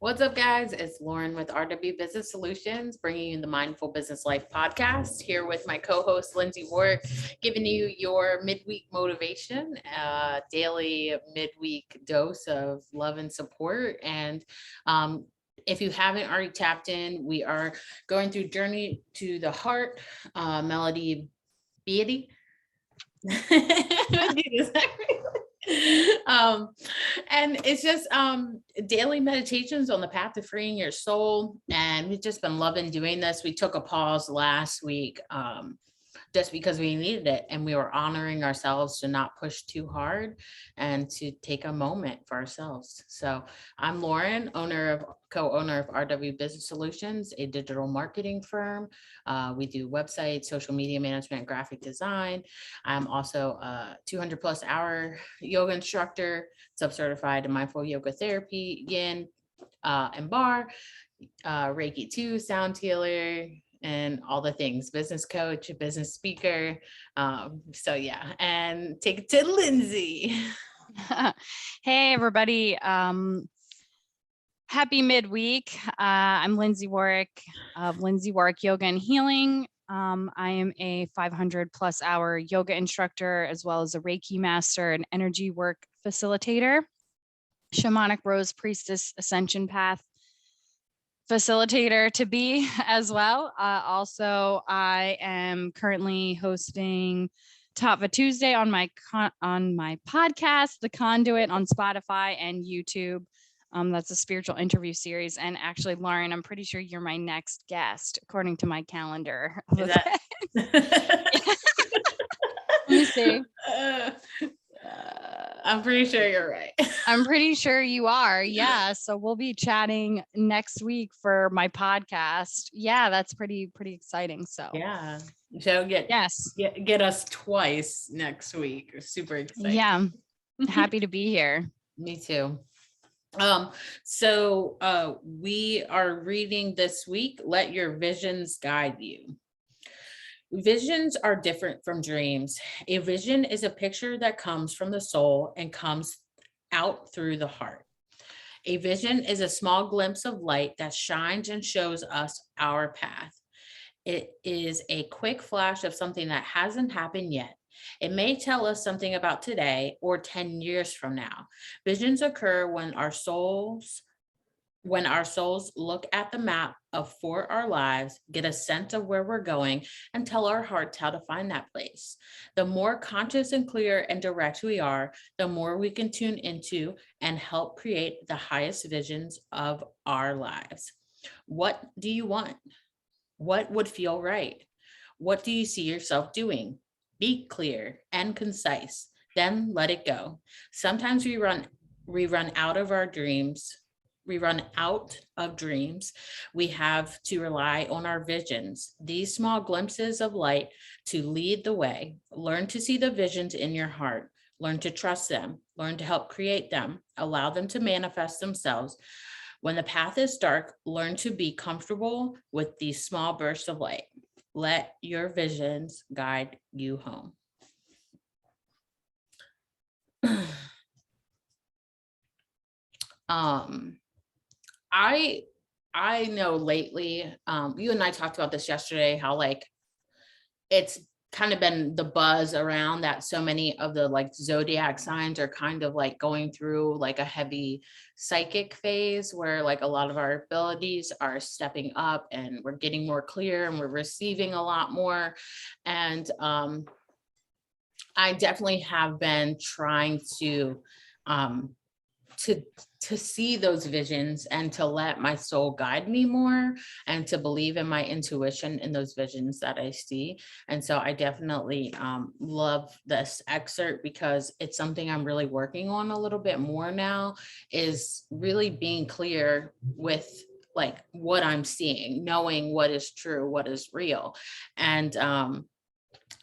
What's up, guys? It's Lauren with RW Business Solutions, bringing you the Mindful Business Life podcast. Here with my co-host Lindsay Warwick, giving you your midweek motivation, daily midweek dose of love and support. And if you haven't already tapped in, we are going through Journey to the Heart, Melody Beattie. And it's just daily meditations on the path to freeing your soul, and we've just been loving doing this. We took a pause last week just because we needed it, and we were honoring ourselves to not push too hard and to take a moment for ourselves. So I'm Lauren, co-owner of RW Business Solutions, a digital marketing firm. We do websites, social media management, graphic design. I'm also a 200 plus hour yoga instructor, sub-certified in mindful yoga therapy, yin and bar, Reiki 2, sound healer, and all the things, business coach, business speaker. So yeah, and take it to Lindsay. Hey, everybody. Happy midweek. I'm Lindsay Warwick of Lindsay Warwick Yoga and Healing. I am a 500 plus hour yoga instructor, as well as a Reiki master and energy work facilitator, shamanic rose priestess ascension path facilitator to be as well. Also, I am currently hosting Top of a Tuesday on my podcast, The Conduit, on Spotify and YouTube. That's a spiritual interview series. And actually, Lauren, I'm pretty sure you're my next guest, according to my calendar. Is that... Let me see. I'm pretty sure you're right. I'm pretty sure you are. Yeah. So we'll be chatting next week for my podcast. Yeah, that's pretty exciting. So yeah. So get us twice next week. Super excited. Yeah. Happy to be here. Me too. So we are reading this week, Let Your Visions Guide You. Visions are different from dreams. A vision is a picture that comes from the soul and comes out through the heart. A vision is a small glimpse of light that shines and shows us our path. It is a quick flash of something that hasn't happened yet. It may tell us something about today or 10 years from now. Visions occur when our souls look at the map for our lives, get a sense of where we're going, and tell our hearts how to find that place. The more conscious and clear and direct we are, the more we can tune into and help create the highest visions of our lives. What do you want? What would feel right? What do you see yourself doing? Be clear and concise, then let it go. Sometimes we run out of our dreams. We run out of dreams. We have to rely on our visions, these small glimpses of light, to lead the way. Learn to see the visions in your heart. Learn to trust them. Learn to help create them. Allow them to manifest themselves. When the path is dark, learn to be comfortable with these small bursts of light. Let your visions guide you home. I know lately, you and I talked about this yesterday, how like it's kind of been the buzz around that so many of the like zodiac signs are kind of like going through like a heavy psychic phase where like a lot of our abilities are stepping up and we're getting more clear and we're receiving a lot more. And I definitely have been trying to see those visions and to let my soul guide me more and to believe in my intuition in those visions that I see. And so I definitely love this excerpt because it's something I'm really working on a little bit more now, is really being clear with like what I'm seeing, knowing what is true, what is real. And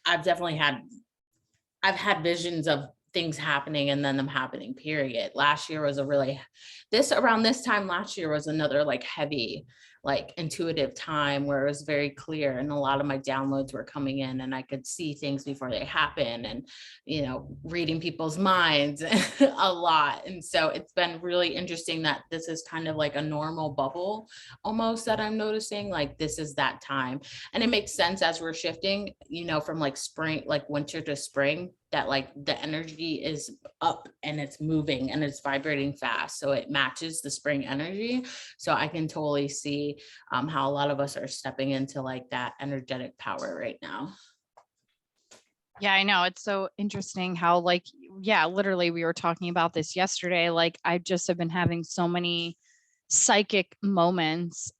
I've had visions of things happening and then them happening, period. Last year was around this time last year was another like heavy like intuitive time where it was very clear, and a lot of my downloads were coming in and I could see things before they happen, and reading people's minds a lot. And so it's been really interesting that this is kind of like a normal bubble almost that I'm noticing, like this is that time. And it makes sense as we're shifting, from like spring, like winter to spring, that like the energy is up and it's moving and it's vibrating fast. So it matches the spring energy. So I can totally see how a lot of us are stepping into like that energetic power right now. Yeah, I know. It's so interesting how literally we were talking about this yesterday. Like I just have been having so many psychic moments.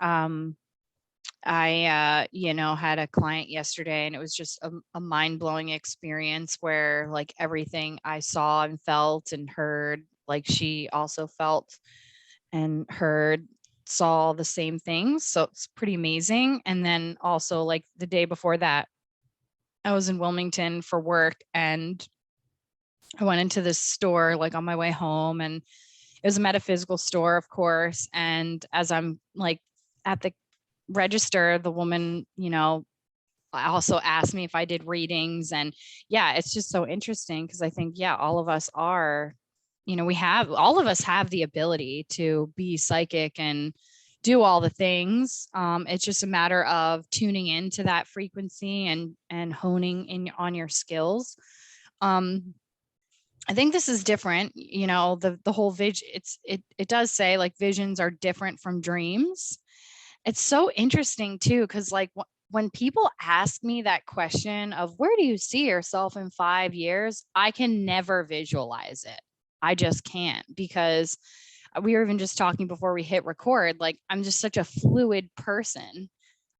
I had a client yesterday and it was just a mind-blowing experience where like everything I saw and felt and heard, like she also felt and heard, saw the same things. So it's pretty amazing. And then also like the day before that, I was in Wilmington for work and I went into this store like on my way home, and it was a metaphysical store, of course. And as I'm like at the register, the woman, also asked me if I did readings. And yeah, it's just so interesting because I think, yeah, all of us are, all of us have the ability to be psychic and do all the things. It's just a matter of tuning into that frequency and honing in on your skills. I think this is different, the whole vision, it does say like visions are different from dreams. It's so interesting too, because like when people ask me that question of where do you see yourself in 5 years, I can never visualize it. I just can't, because we were even just talking before we hit record, like I'm just such a fluid person.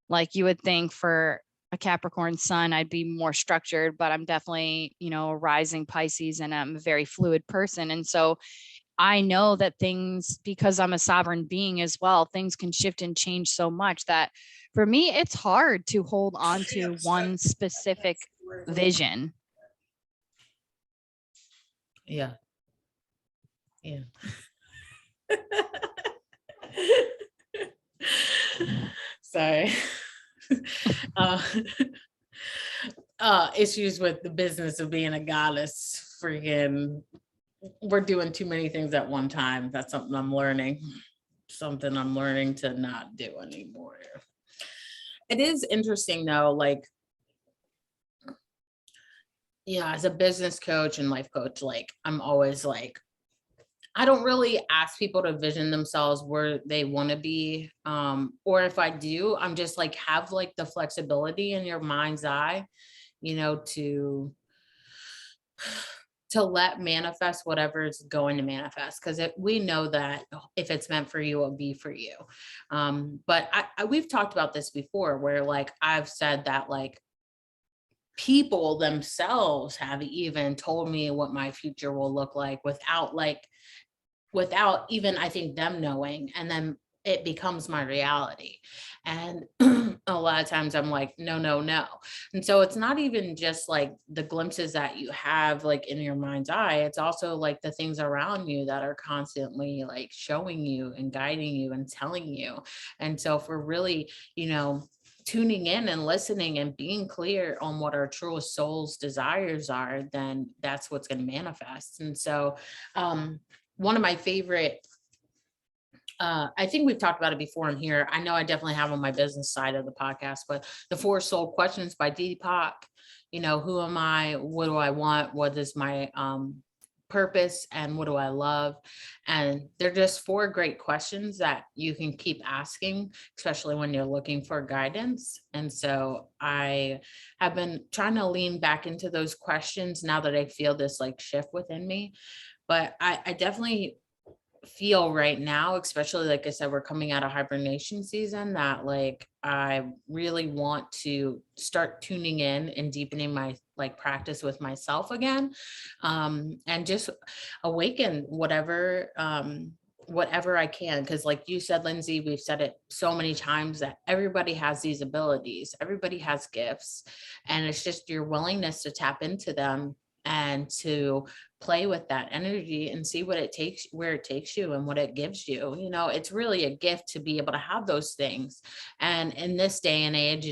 Like you would think for a Capricorn sun, I'd be more structured, but I'm definitely, a rising Pisces, and I'm a very fluid person. And so I know that things, because I'm a sovereign being as well, things can shift and change so much that for me, it's hard to hold on to one specific vision. Yeah. Yeah. Sorry. uh, Issues with the business of being a goddess. Freaking, we're doing too many things at one time. That's something I'm learning. Something I'm learning to not do anymore. It is interesting though, like, yeah, as a business coach and life coach, like I'm always like, I don't really ask people to vision themselves where they want to be. Or if I do, I'm just like, have like the flexibility in your mind's eye, to let manifest whatever is going to manifest. Because we know that if it's meant for you, it'll be for you. But we've talked about this before, where like I've said that like people themselves have even told me what my future will look like without even I think them knowing, and then it becomes my reality. And a lot of times I'm like, no, no, no. And so it's not even just like the glimpses that you have like in your mind's eye, it's also like the things around you that are constantly like showing you and guiding you and telling you. And so if we're really, tuning in and listening and being clear on what our true soul's desires are, then that's what's going to manifest. And so one of my favorite, I think we've talked about it before in here. I know I definitely have on my business side of the podcast, but the 4 Soul Questions by Deepak, who am I? What do I want? What is my purpose? And what do I love? And they're just 4 great questions that you can keep asking, especially when you're looking for guidance. And so I have been trying to lean back into those questions now that I feel this like shift within me. But I definitely feel right now, especially like I said, we're coming out of hibernation season, that like I really want to start tuning in and deepening my like practice with myself again, and just awaken whatever I can. Because like you said, Lindsay, we've said it so many times that everybody has these abilities, everybody has gifts, and it's just your willingness to tap into them and to play with that energy and see what it takes, where it takes you and what it gives you. It's really a gift to be able to have those things. And in this day and age,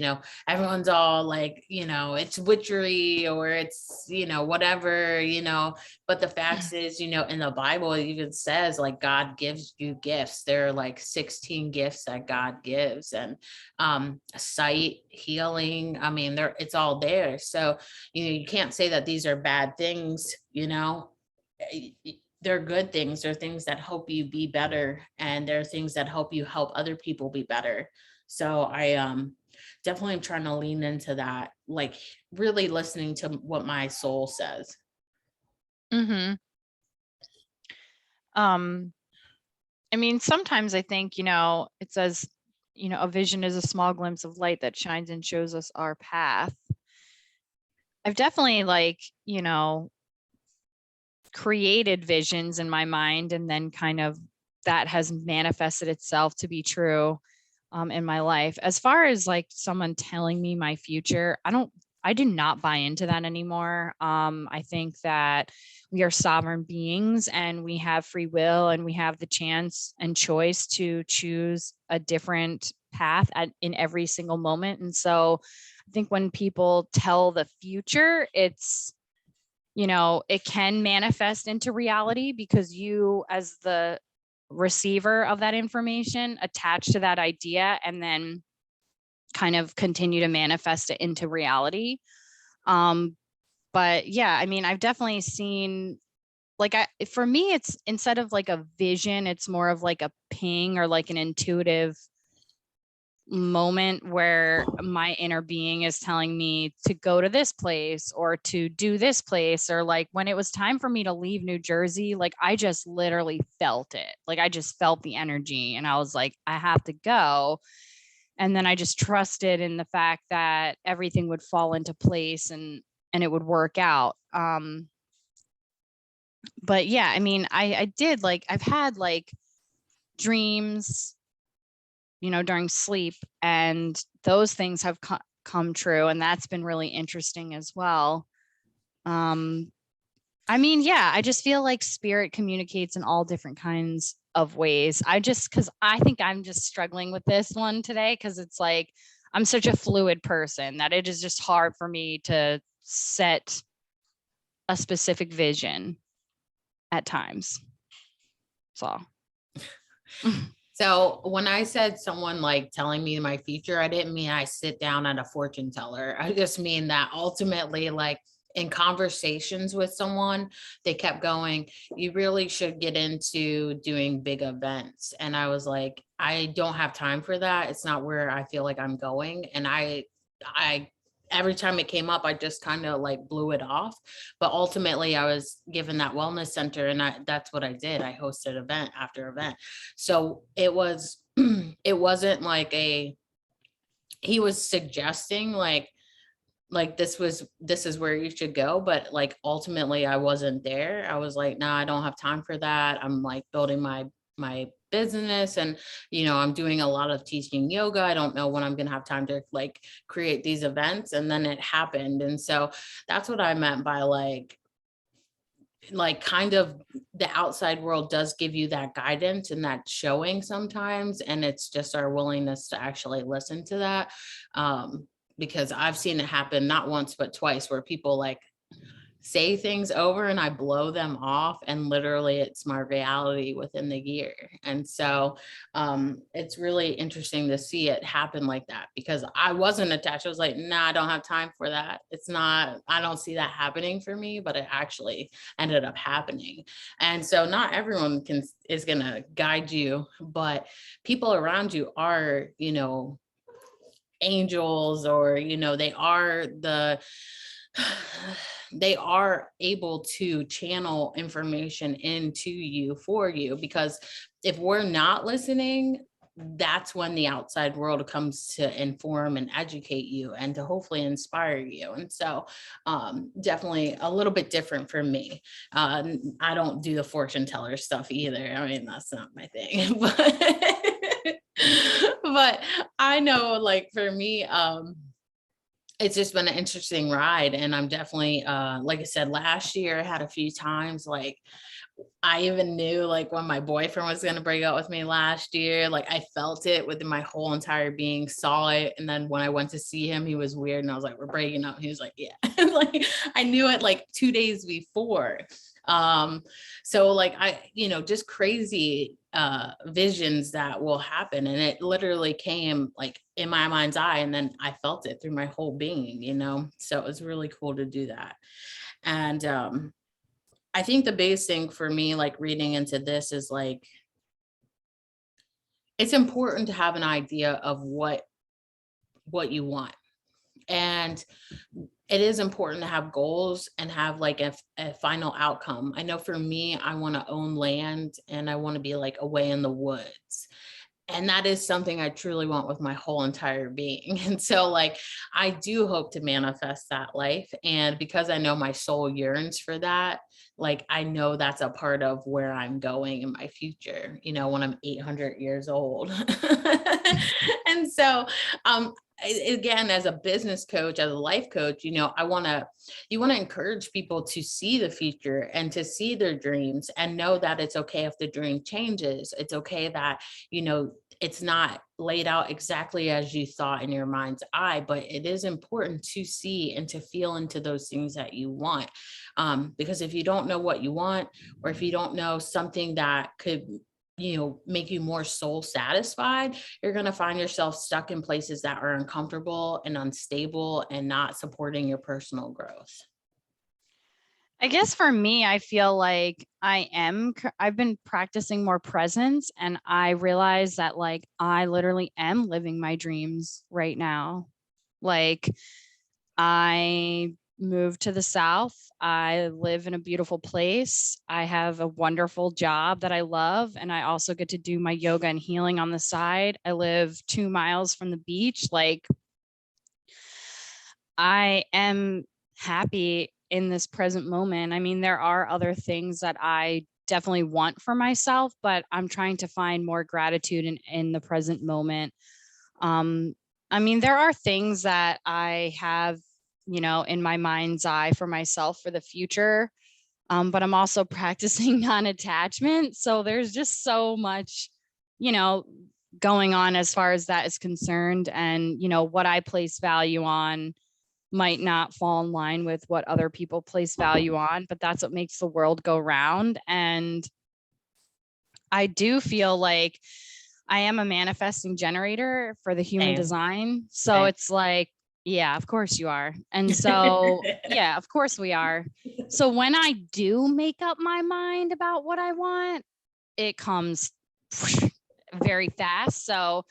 everyone's all like, it's witchery or it's, whatever, but the fact is, in the Bible, it even says like God gives you gifts. There are like 16 gifts that God gives, and sight, healing. I mean, it's all there. So, you can't say that these are bad things, they're good things. They're things that help you be better. And they're things that help you help other people be better. So I definitely am trying to lean into that, like really listening to what my soul says. Mm-hmm. I mean, sometimes I think, it says, a vision is a small glimpse of light that shines and shows us our path. I've definitely created visions in my mind, and then kind of that has manifested itself to be true in my life. As far as like someone telling me my future, I do not buy into that anymore. I think that we are sovereign beings and we have free will, and we have the chance and choice to choose a different path in every single moment. And so I think when people tell the future, it's, it can manifest into reality because you, as the receiver of that information, attach to that idea and then kind of continue to manifest it into reality. But yeah, I mean, I've definitely seen, like, for me, it's instead of like a vision, it's more of like a ping or like an intuitive moment where my inner being is telling me to go to this place or to do this place. Or like when it was time for me to leave New Jersey, like I just literally felt it. Like I just felt the energy and I was like, I have to go. And then I just trusted in the fact that everything would fall into place and it would work out. But yeah, I mean, I did, like, I've had like dreams, during sleep, and those things have come true, and that's been really interesting as well. I mean, yeah, I just feel like spirit communicates in all different kinds of ways. Because I think I'm just struggling with this one today, because it's like I'm such a fluid person that it is just hard for me to set a specific vision at times. So. So when I said someone like telling me my future, I didn't mean I sit down at a fortune teller. I just mean that ultimately, like in conversations with someone, they kept going, you really should get into doing big events. And I was like, I don't have time for that. It's not where I feel like I'm going. And I every time it came up, I just kind of like blew it off. But ultimately, I was given that wellness center, and that's what I did. I hosted event after event. So it was, it wasn't like he was suggesting this is where you should go, but like ultimately I wasn't there. I was like, no, I don't have time for that. I'm like building my business, and I'm doing a lot of teaching yoga. I don't know when I'm going to have time to like create these events. And then it happened. And so that's what I meant by like kind of the outside world does give you that guidance and that showing sometimes, and it's just our willingness to actually listen to that. Because I've seen it happen not once but twice, where people like say things over and I blow them off, and literally it's my reality within the year. And so it's really interesting to see it happen like that, because I wasn't attached. I was like, nah, I don't have time for that. It's not, I don't see that happening for me, but it actually ended up happening. And so not everyone is going to guide you, but people around you are, angels, or they are able to channel information into you for you, because if we're not listening, that's when the outside world comes to inform and educate you and to hopefully inspire you. And so definitely a little bit different for me. I don't do the fortune teller stuff either. I mean, that's not my thing, but I know, like, for me, it's just been an interesting ride. And I'm definitely, like I said, last year I had a few times, like I even knew like when my boyfriend was going to break up with me last year, like I felt it within my whole entire being, saw it. And then when I went to see him, he was weird. And I was like, we're breaking up. He was like, yeah. Like I knew it like 2 days before. Um, so like just crazy visions that will happen. And it literally came like in my mind's eye. And then I felt it through my whole being. So it was really cool to do that. And I think the biggest thing for me, like reading into this, is like it's important to have an idea of what you want. And it is important to have goals and have like a final outcome. I know for me, I want to own land and I want to be like away in the woods. And that is something I truly want with my whole entire being. And so like I do hope to manifest that life. And because I know my soul yearns for that, like I know that's a part of where I'm going in my future, when I'm 800 years old. And so again, as a business coach, as a life coach, you want to encourage people to see the future and to see their dreams and know that it's okay if the dream changes. It's okay that it's not laid out exactly as you thought in your mind's eye, but it is important to see and to feel into those things that you want. Because if you don't know what you want, or if you don't know something that could make you more soul satisfied, you're going to find yourself stuck in places that are uncomfortable and unstable and not supporting your personal growth. I guess for me, I feel like I've been practicing more presence, and I realize that like I literally am living my dreams right now. Like I moved to the South. I live in a beautiful place. I have a wonderful job that I love. And I also get to do my yoga and healing on the side. I live 2 miles from the beach. Like I am happy in this present moment. I mean, there are other things that I definitely want for myself, but I'm trying to find more gratitude in the present moment. I mean, there are things that I have, in my mind's eye for myself for the future. But I'm also practicing non-attachment. So there's just so much, you know, going on as far as that is concerned. And, what I place value on might not fall in line with what other people place value on, but that's what makes the world go round. And I do feel like I am a manifesting generator for the human Same. design. So Same. it's like, yeah, of course you are. And so, yeah, of course we are. So when I do make up my mind about what I want, it comes very fast. So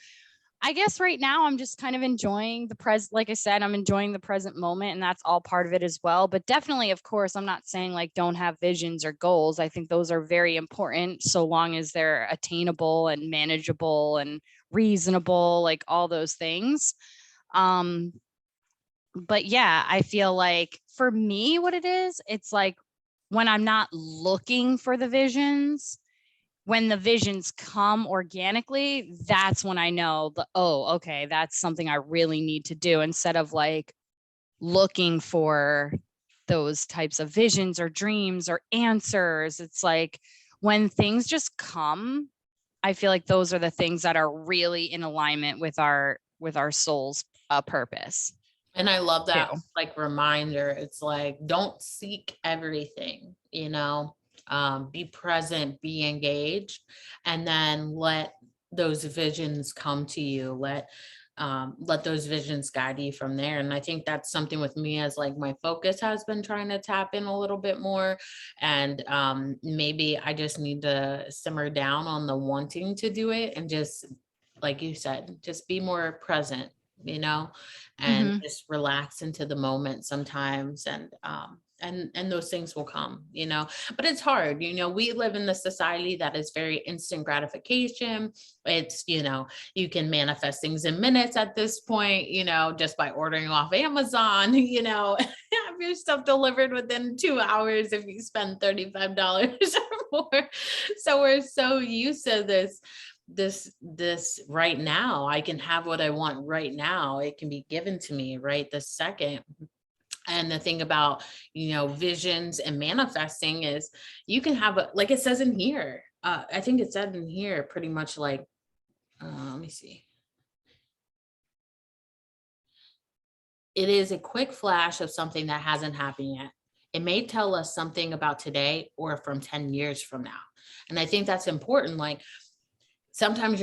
I guess right now I'm just kind of enjoying the present. Like I said, I'm enjoying the present moment, and that's all part of it as well. But definitely, of course, I'm not saying like don't have visions or goals. I think those are very important so long as they're attainable and manageable and reasonable, like all those things. Um, but yeah, I feel like for me, what it is, it's like when I'm not looking for the visions, when the visions come organically, that's when I know okay, that's something I really need to do, instead of like looking for those types of visions or dreams or answers. It's like when things just come, I feel like those are the things that are really in alignment with our soul's purpose And I love too. that like reminder. It's like, don't seek everything, be present, be engaged, and then let those visions come to you. Let those visions guide you from there. And I think that's something with me, as like my focus has been trying to tap in a little bit more. And maybe I just need to simmer down on the wanting to do it and just, like you said, just be more present, and Mm-hmm. just relax into the moment sometimes. And those things will come, but it's hard. We live in the society that is very instant gratification. It's, you can manifest things in minutes at this point, just by ordering off Amazon, have your stuff delivered within 2 hours if you spend $35 or more. So we're so used to this this right now. I can have what I want right now. It can be given to me right this second. And the thing about, visions and manifesting is you can have like it says in here. I think it said in here pretty much like, let me see. It is a quick flash of something that hasn't happened yet. It may tell us something about today or from 10 years from now. And I think that's important. Like sometimes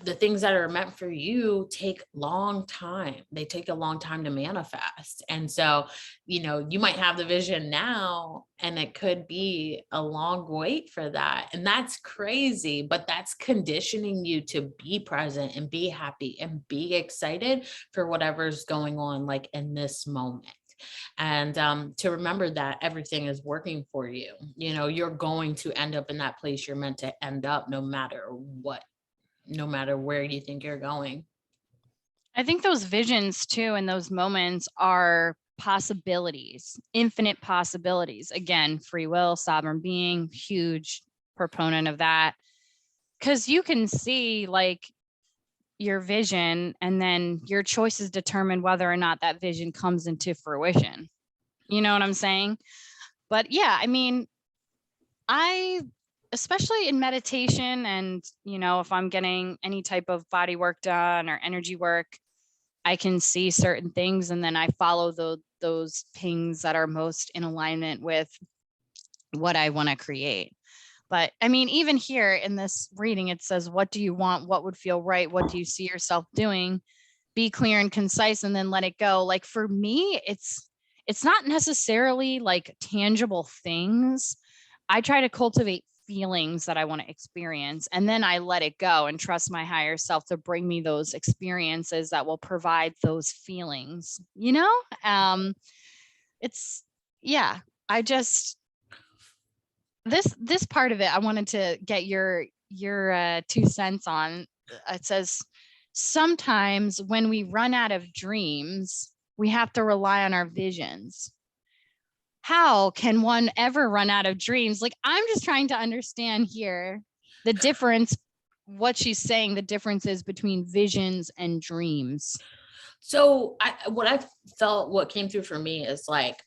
the things that are meant for you take long time. They take a long time to manifest. And so, you might have the vision now and it could be a long wait for that. And that's crazy, but that's conditioning you to be present and be happy and be excited for whatever's going on, like in this moment. And to remember that everything is working for you. You're going to end up in that place you're meant to end up, no matter what, no matter where you think you're going. I think those visions too, and those moments are possibilities, infinite possibilities. Again, free will, sovereign being, huge proponent of that. Because you can see like your vision, and then your choices determine whether or not that vision comes into fruition. You know what I'm saying? But yeah, I mean, especially in meditation and, if I'm getting any type of body work done or energy work, I can see certain things and then I follow those pings that are most in alignment with what I want to create. But I mean, even here in this reading, it says, what do you want? What would feel right? What do you see yourself doing? Be clear and concise and then let it go. Like for me, it's not necessarily like tangible things. I try to cultivate feelings that I want to experience, and then I let it go and trust my higher self to bring me those experiences that will provide those feelings, it's, yeah, I just, this part of it, I wanted to get your 2 cents on. It says, sometimes when we run out of dreams, we have to rely on our visions. How can one ever run out of dreams? Like, I'm just trying to understand here the difference, what she's saying, the differences between visions and dreams. So I felt, what came through for me is like,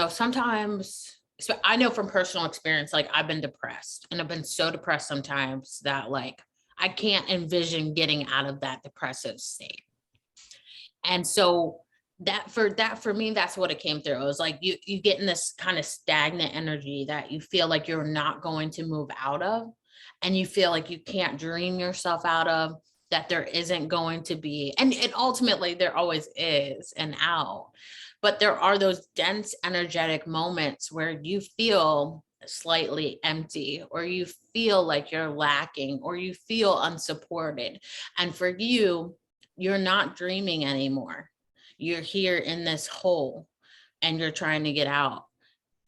sometimes, so I know from personal experience, like I've been depressed and I've been so depressed sometimes that like I can't envision getting out of that depressive state. And so for me, that's what it came through. It was like you get in this kind of stagnant energy that you feel like you're not going to move out of, and you feel like you can't dream yourself out of, that there isn't going to be, and ultimately there always is an out, but there are those dense energetic moments where you feel slightly empty, or you feel like you're lacking, or you feel unsupported. And for you, you're not dreaming anymore. You're here in this hole and you're trying to get out.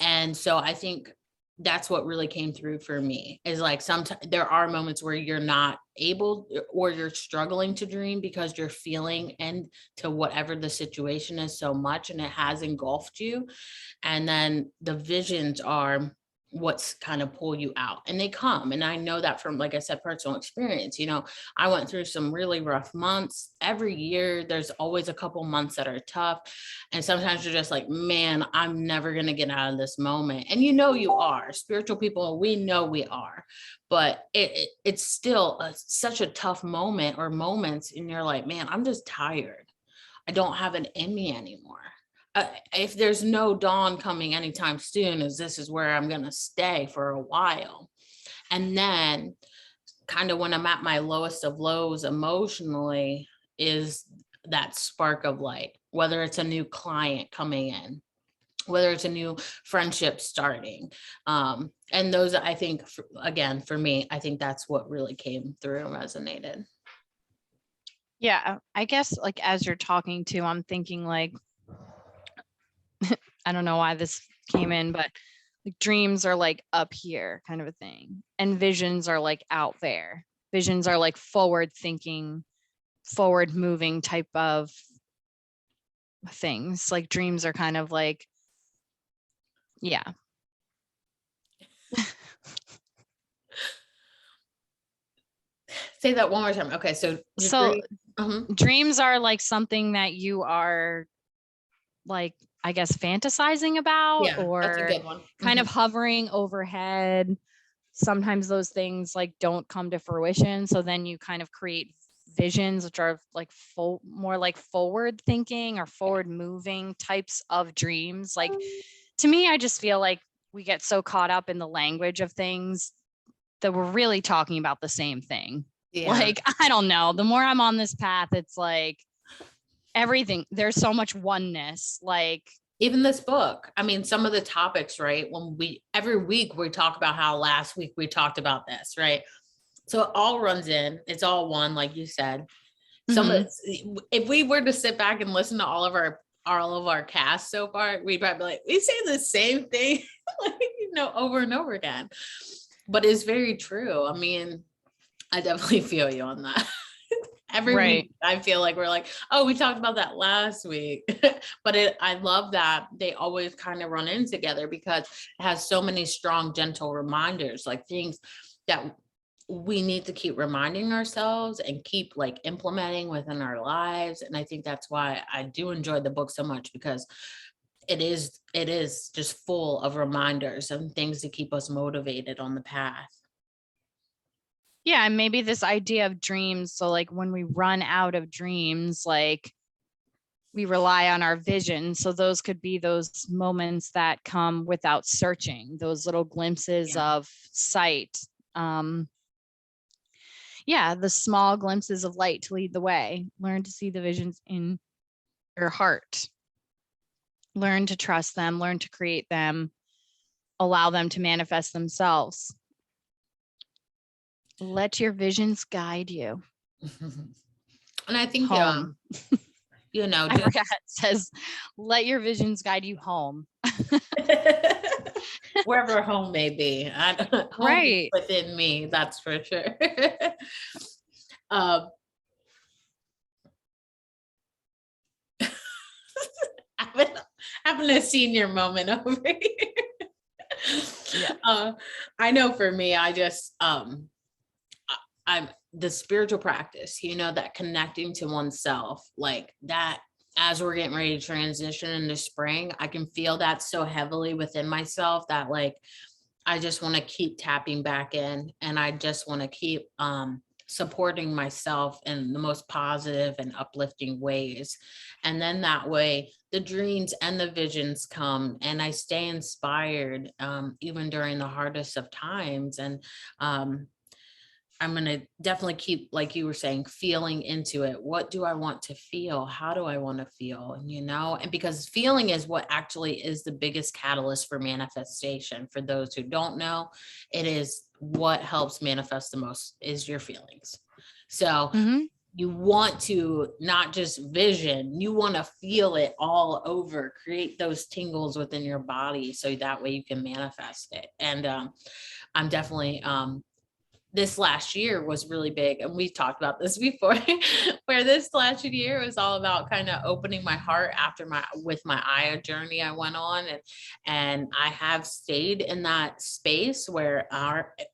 And so I think that's what really came through for me, is like sometimes there are moments where you're not able, or you're struggling to dream because you're feeling into whatever the situation is so much and it has engulfed you. And then the visions are what's kind of pull you out, and they come. And I know that from, like I said, personal experience. I went through some really rough months. Every year there's always a couple months that are tough, and sometimes you're just like, man, I'm never going to get out of this moment. And you are spiritual people, we know we are, but it's still such a tough moment or moments, and you're like, man, I'm just tired. I don't have it in me anymore. If there's no dawn coming anytime soon, as this is where I'm going to stay for a while. And then kind of when I'm at my lowest of lows emotionally is that spark of light, whether it's a new client coming in, whether it's a new friendship starting. And those, I think, again, for me, I think that's what really came through and resonated. Yeah, I guess like as you're talking to, I'm thinking like, I don't know why this came in, but like dreams are like up here kind of a thing. And visions are like out there. Visions are like forward thinking, forward moving type of things. Like dreams are kind of like, yeah. Say that one more time. Okay, so So Mhm. dreams are like something that you are like, I guess, fantasizing about Yeah, that's a or good one. kind Mhm. of hovering overhead. Sometimes those things like don't come to fruition. So then you kind of create visions, which are like more like forward thinking or forward moving types of dreams. Like to me, I just feel like we get so caught up in the language of things that we're really talking about the same thing. Yeah. Like, I don't know. The more I'm on this path, it's like everything, there's so much oneness. Like, Even this book, I mean, some of the topics, right? When every week we talk about how last week we talked about this, right? So it all runs in, it's all one, like you said. Some of mhm. it's, if we were to sit back and listen to all of our casts so far, we'd probably be like, we say the same thing, like, over and over again. But it's very true. I mean, I definitely feel you on that. Every Right. week I feel like we're like, oh, we talked about that last week. But I love that they always kind of run in together because it has so many strong, gentle reminders, like things that we need to keep reminding ourselves and keep like implementing within our lives. And I think that's why I do enjoy the book so much, because it is just full of reminders and things to keep us motivated on the path. Yeah. And maybe this idea of dreams. So, like, when we run out of dreams, like, we rely on our vision. So, those could be those moments that come without searching, those little glimpses Yeah. of sight. Yeah, the small glimpses of light to lead the way. Learn to see the visions in your heart. Learn to trust them, learn to create them, allow them to manifest themselves. Let your visions guide you And I think, home. I just forgot it says, let your visions guide you home. wherever home may be. Home is Right. within me, that's for sure. um, having, having a senior moment over here. Yeah. I know for me, I'm the spiritual practice, that connecting to oneself, like that. As we're getting ready to transition into spring, I can feel that so heavily within myself that, like, I just want to keep tapping back in, and I just want to keep supporting myself in the most positive and uplifting ways. And then that way, the dreams and the visions come, and I stay inspired even during the hardest of times. And um, I'm going to definitely keep, like you were saying, feeling into it. What do I want to feel? How do I want to feel? And because feeling is what actually is the biggest catalyst for manifestation. For those who don't know, it is what helps manifest the most is your feelings. So Mm-hmm. you want to not just vision, you want to feel it all over, create those tingles within your body so that way you can manifest it. And I'm definitely this last year was really big, and we've talked about this before, where this last year was all about kind of opening my heart after my Aya journey I went on. And I have stayed in that space where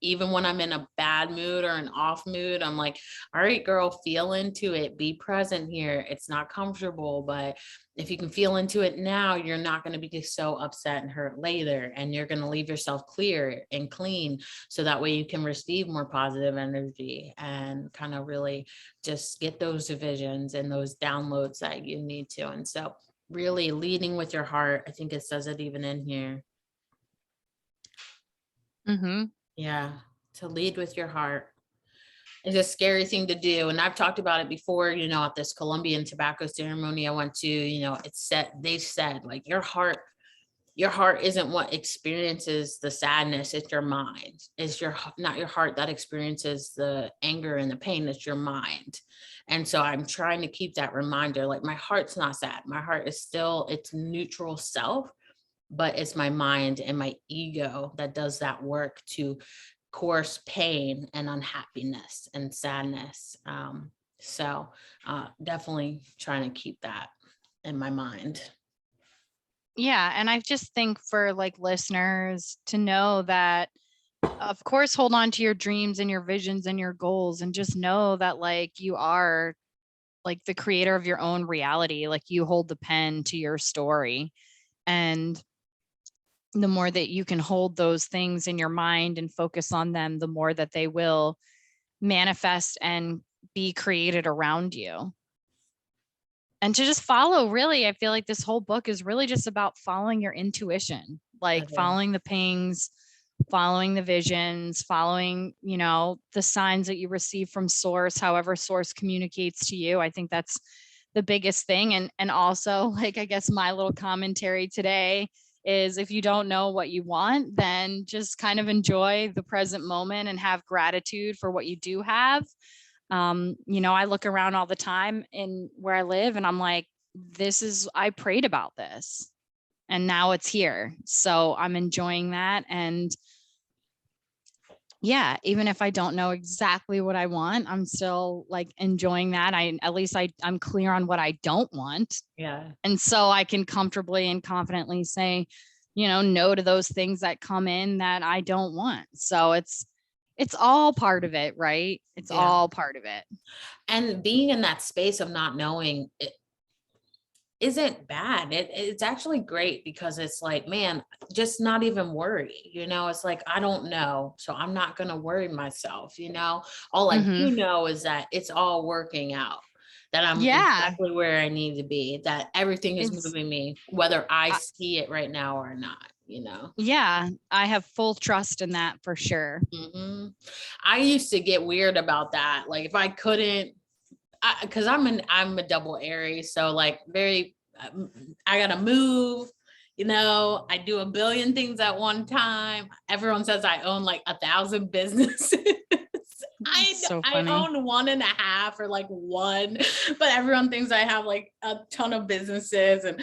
even when I'm in a bad mood or an off mood, I'm like, all right, girl, feel into it, be present here. It's not comfortable, but if you can feel into it now, you're not going to be so upset and hurt later, and you're going to leave yourself clear and clean, so that way you can receive more positive energy and kind of really just get those visions and those downloads that you need to. And so really leading with your heart, I think it says it even in here. Mm-hmm. Yeah, to lead with your heart is a scary thing to do. And I've talked about it before, at this Colombian tobacco ceremony I went to, they said, like, your heart isn't what experiences the sadness, it's your mind. It's not your heart that experiences the anger and the pain, it's your mind. And so I'm trying to keep that reminder, like, my heart's not sad, my heart is still its neutral self, but it's my mind and my ego that does that work to course pain and unhappiness and sadness. So definitely trying to keep that in my mind. Yeah. And I just think for like listeners to know that Of course, hold on to your dreams and your visions and your goals, and just know that like you are like the creator of your own reality. Like you hold the pen to your story. And the more that you can hold those things in your mind and focus on them, the more that they will manifest and be created around you. And to just follow, really, I feel like this whole book is really just about following your intuition, like Okay. following the pings, following the visions, following, you know, the signs that you receive from source, however source communicates to you. I think that's the biggest thing. And also, like, I guess my little commentary today is if you don't know what you want, then just kind of enjoy the present moment and have gratitude for what you do have. You know, I look around all the time in where I live and I'm like, I prayed about this and now it's here. So I'm enjoying that. And yeah, even if I don't know exactly what I want, I'm still like enjoying that. I'm clear on what I don't want. Yeah. And so I can comfortably and confidently say, you know, no to those things that come in that I don't want. So it's all part of it, right? It's Yeah. all part of it. And being in that space of not knowing it isn't bad. It's actually great because it's like, man, just not even worry. It's like, I don't know. So I'm not going to worry myself. All I Mm-hmm. do know is that it's all working out, that I'm Yeah. exactly where I need to be, that everything is It's moving me, whether I I, see it right now or not. yeah, I have full trust in that for sure. hmm I used to get weird about that. Like if I couldn't, because I'm a double Aries, so like very, I gotta move. I do a billion things at one time. Everyone says I own like 1,000 businesses. I So I funny. own one and a half or like one, but everyone thinks I have like a ton of businesses, and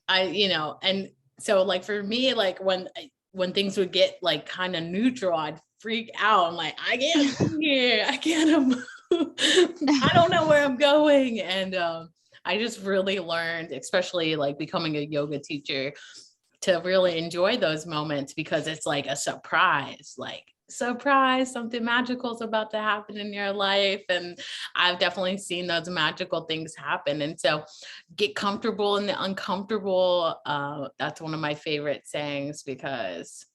and so like for me, like when things would get like kind of neutral, I'd freak out. I'm like, I can't be here. I can't move. I don't know where I'm going. And I just really learned, especially like becoming a yoga teacher, to really enjoy those moments because it's like a surprise, something magical is about to happen in your life. And I've definitely seen those magical things happen. And so get comfortable in the uncomfortable. That's one of my favorite sayings because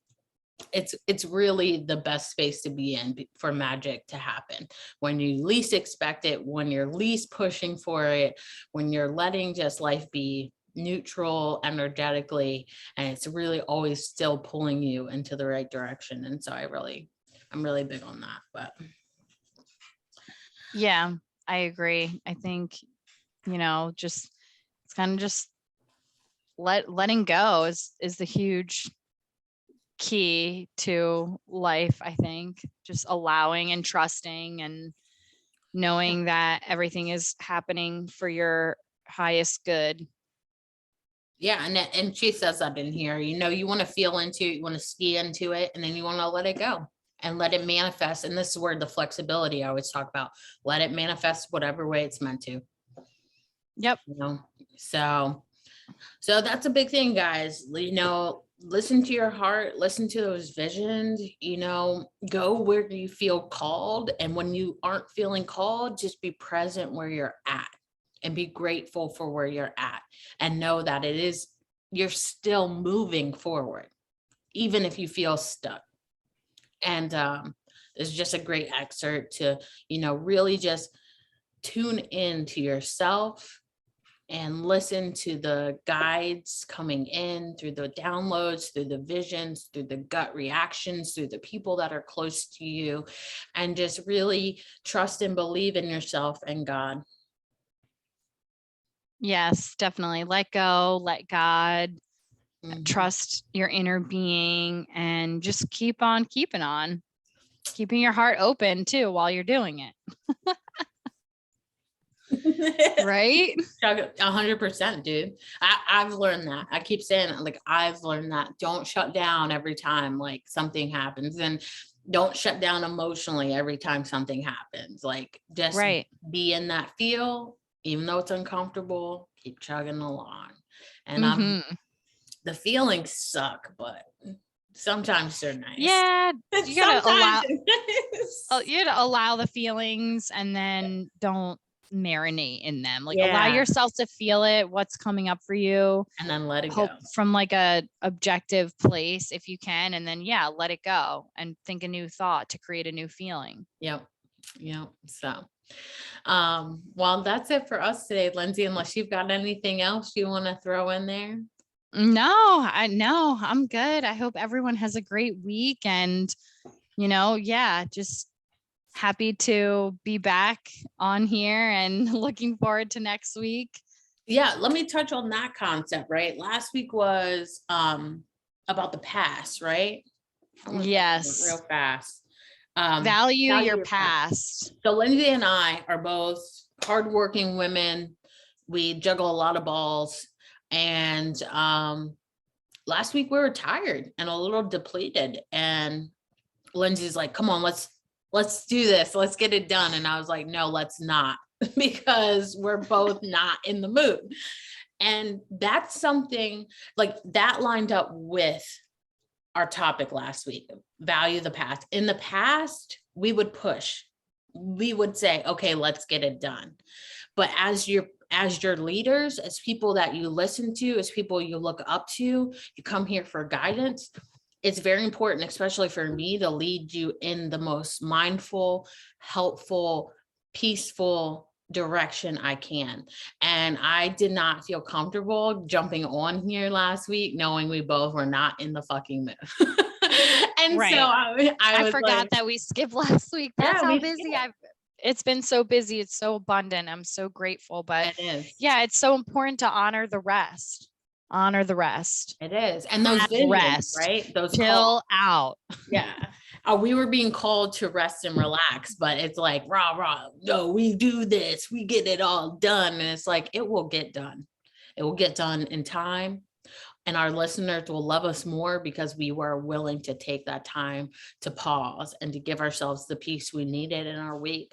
it's really the best space to be in for magic to happen, when you least expect it, when you're least pushing for it, when you're letting just life be neutral energetically, and it's really always still pulling you into the right direction. And so I'm really big on that. But Yeah, I agree. I think, just it's kind of just letting go is the huge key to life. I think just allowing and trusting and knowing that everything is happening for your highest good. yeah, and she says that in here, you want to feel into it, you want to ski into it, and then you want to let it go and let it manifest. And this is where the flexibility I always talk about, let it manifest whatever way it's meant to. Yep. So that's a big thing, guys. Listen to your heart, listen to those visions, go where you feel called. And when you aren't feeling called, just be present where you're at and be grateful for where you're at, and know that you're still moving forward, even if you feel stuck. And it's just a great excerpt to, really just tune in to yourself and listen to the guides coming in through the downloads, through the visions, through the gut reactions, through the people that are close to you, and just really trust and believe in yourself and God. Yes, definitely. Let go, let God, Mhm. trust your inner being, and just keep on keeping on, keeping your heart open too while you're doing it. Right? 100%, dude. I've learned that. I keep saying it, like I've learned that. Don't shut down every time like something happens, and don't shut down emotionally every time something happens. Like just Right. be in that feel, even though it's uncomfortable, keep chugging along. And Mm-hmm. the feelings suck, but Sometimes they're nice. Yeah, you gotta Sometimes you gotta allow the feelings and then don't marinate in them. Like allow yeah, yourself to feel it, what's coming up for you. and then let it Hope go. from like a objective place if you can, and then let it go and think a new thought to create a new feeling. Yep. Yep. So, well, that's it for us today, Lindsay, unless you've got anything else you want to throw in there. No, I'm good. I hope everyone has a great week, and just happy to be back on here and looking forward to next week. Yeah, let me touch on that concept, right? Last week was about the past, right? Yes. Real fast. Value your past. So Lindsay and I are both hardworking women. We juggle a lot of balls. And last week we were tired and a little depleted. And Lindsay's like, come on, let's do this. Let's get it done. And I was like, no, let's not, because we're both not in the mood. And that's something like that lined up with our topic last week, value the past. In the past, we would push. We would say, okay, let's get it done. But as your leaders, as people that you listen to, as people you look up to, you come here for guidance. It's very important, especially for me, to lead you in the most mindful, helpful, peaceful direction I can. And I did not feel comfortable jumping on here last week, knowing we both were not in the fucking mood. And right. So I forgot that we skipped last week. That's how busy it's been. So busy. It's so abundant. I'm so grateful, but it is. Yeah, it's so important to honor the rest. It is. And those visions, rest, right? Those chill out. Yeah. We were being called to rest and relax, but it's like, rah, no, we do this, we get it all done. And it's like, it will get done. It will get done in time. And our listeners will love us more because we were willing to take that time to pause and to give ourselves the peace we needed in our week.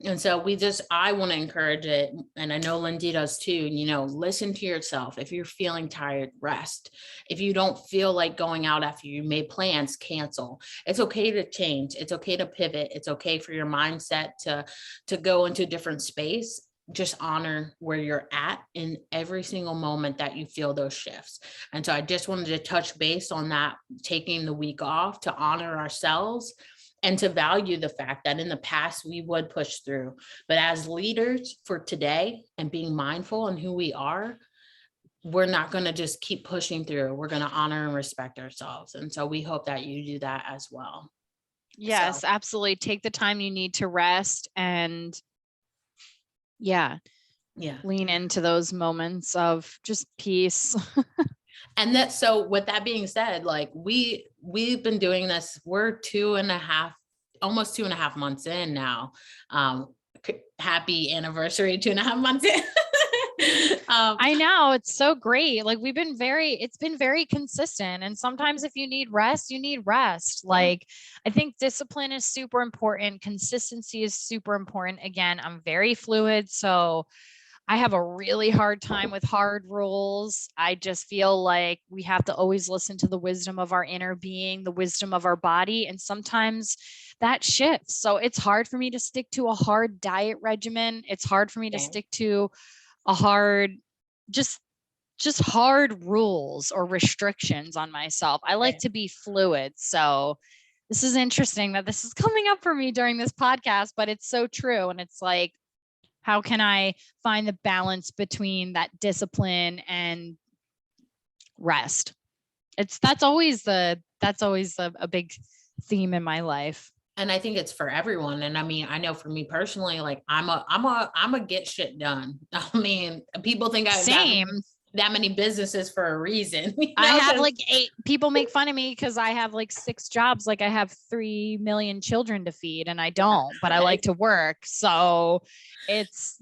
And so I want to encourage it. And I know Lindsay does too, listen to yourself. If you're feeling tired, rest. If you don't feel like going out after you made plans, cancel. It's okay to change. It's okay to pivot. It's okay for your mindset to go into a different space. Just honor where you're at in every single moment that you feel those shifts. And so I just wanted to touch base on that, taking the week off to honor ourselves and to value the fact that in the past we would push through. But as leaders for today and being mindful in who we are, we're not going to just keep pushing through. We're going to honor and respect ourselves. And so we hope that you do that as well. Yes, absolutely. Take the time you need to rest and lean into those moments of just peace. And so with that being said, like we've been doing this, we're almost 2.5 months in now. Happy anniversary, 2.5 months in. I know, it's so great. Like it's been very consistent. And sometimes if you need rest, you need rest. Like I think discipline is super important. Consistency is super important. Again, I'm very fluid. So I have a really hard time with hard rules. I just feel like we have to always listen to the wisdom of our inner being, the wisdom of our body. And sometimes that shifts. So it's hard for me to stick to a hard diet regimen. It's hard for me to stick to a hard, just hard rules or restrictions on myself. I like to be fluid. So this is interesting that this is coming up for me during this podcast, but it's so true. And it's like, how can I find the balance between that discipline and rest? That's always a big theme in my life. And I think it's for everyone. And I mean, I know for me personally, like I'm a get shit done. I mean, people think I have that many businesses for a reason. I have like 8 people make fun of me because I have like 6 jobs. Like I have 3 million children to feed and I don't, but I like to work. So it's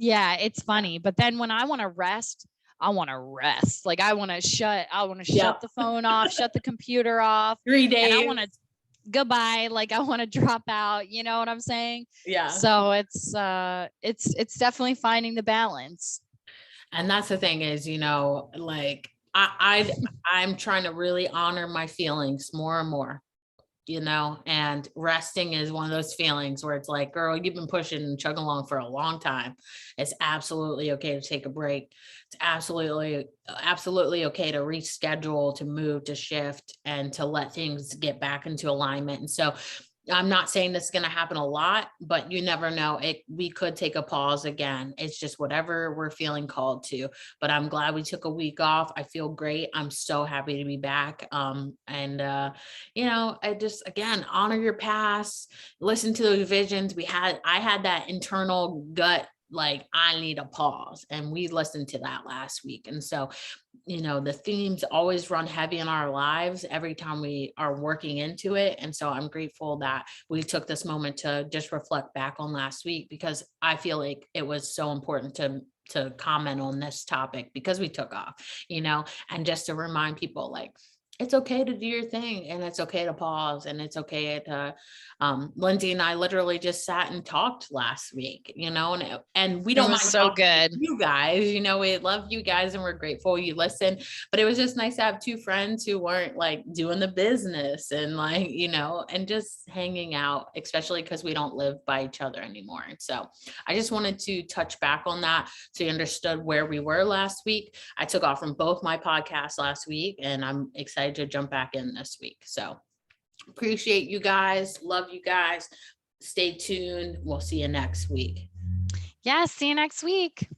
funny. But then when I want to rest, I want to rest. Like I want to shut the phone off, shut the computer off. 3 days. And I want to goodbye. Like I want to drop out. You know what I'm saying? Yeah. So it's definitely finding the balance. And that's the thing is, like I'm trying to really honor my feelings more and more, and resting is one of those feelings where it's like, girl, you've been pushing and chugging along for a long time. It's absolutely okay to take a break. It's absolutely okay to reschedule, to move, to shift, and to let things get back into alignment. And so I'm not saying this is going to happen a lot, but you never know. We could take a pause again. It's just whatever we're feeling called to. But I'm glad we took a week off. I feel great. I'm so happy to be back. I just, again, honor your past, listen to those visions. I had that internal gut, like, I need a pause. And we listened to that last week. And so, the themes always run heavy in our lives every time we are working into it. And so I'm grateful that we took this moment to just reflect back on last week, because I feel like it was so important to comment on this topic, because we took off, and just to remind people, like, it's okay to do your thing, and it's okay to pause, and it's okay to Lindsay and I literally just sat and talked last week, and we don't It was mind so talking to good. you guys, we love you guys and we're grateful you listen. But it was just nice to have two friends who weren't like doing the business and like, and just hanging out, especially because we don't live by each other anymore. And so I just wanted to touch back on that so you understood where we were last week. I took off from both my podcasts last week, and I'm excited to jump back in this week. So appreciate you guys. Love you guys. Stay tuned. We'll see you next week. Yeah, see you next week.